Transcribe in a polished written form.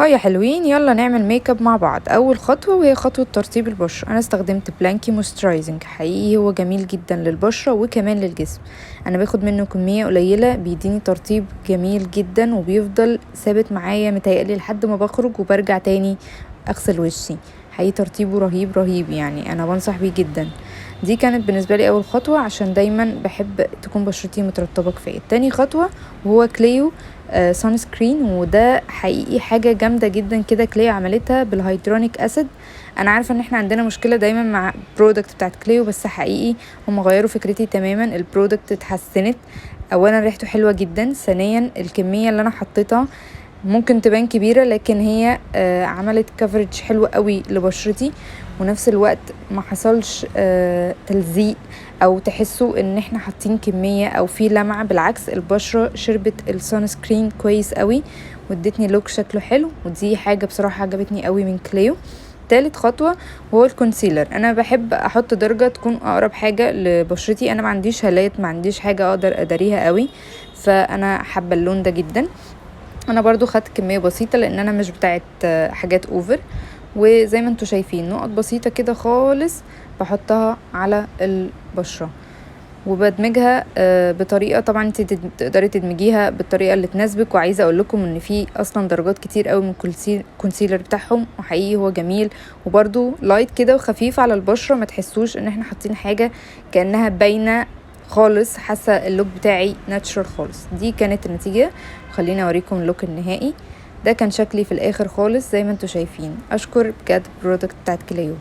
يا حلوين، يلا نعمل ميك اب مع بعض. اول خطوه وهي خطوه ترطيب البشره. انا استخدمت بلانكي مويسترايزنج، حقيقي هو جميل جدا للبشره وكمان للجسم. انا باخد منه كميه قليله بيديني ترطيب جميل جدا وبيفضل ثابت معايا متهيألي لحد ما بخرج وبرجع تاني اغسل وشي. حقيقي ترطيبه رهيب رهيب، يعني انا بنصح بيه جدا. دي كانت بالنسبه لي اول خطوه عشان دايما بحب تكون بشرتي مترطبه كفايه. تاني خطوه وهو كليو سان سكرين، وده حقيقي حاجه جامده جدا كده. كليو عملتها بالهيدرونيك اسيد. انا عارفه ان احنا عندنا مشكله دايما مع برودكت بتاعت كليو، بس حقيقي هم غيروا فكرتي تماما. البرودكت اتحسنت. اولا ريحته حلوه جدا، ثانيا الكميه اللي انا حطيتها ممكن تبان كبيرة، لكن هي عملت كفرج حلو قوي لبشرتي، ونفس الوقت ما حصلش تلزيق او تحسوا ان احنا حاطين كمية او في لمعة. بالعكس، البشرة شربت السان سكرين كويس قوي وادتني لوك شكله حلو، ودي حاجة بصراحة عجبتني قوي من كليو. تالت خطوة وهو الكونسيلر. انا بحب احط درجة تكون اقرب حاجة لبشرتي. انا ما عنديش هالات، ما عنديش حاجة اقدر اداريها قوي، فانا حابة اللون ده جدا. انا برضو خدت كمية بسيطة لان انا مش بتاعت حاجات اوفر، وزي ما انتوا شايفين نقط بسيطة كده خالص بحطها على البشرة وبدمجها بطريقة. طبعا انت تقدري تدمجيها بالطريقة اللي تناسبك. وعايزة اقول لكم ان في اصلا درجات كتير قوي من الكونسيلر بتاعهم، وحقيقي هو جميل وبرضو لايت كده وخفيف على البشرة. ما تحسوش ان احنا حاطين حاجة كأنها باينة خالص، حاسه اللوك بتاعي ناتشرال خالص. دي كانت النتيجه، خليني اوريكم اللوك النهائي. ده كان شكلي في الاخر خالص زي ما انتوا شايفين. اشكر بجد برودكت بتاعت كليو.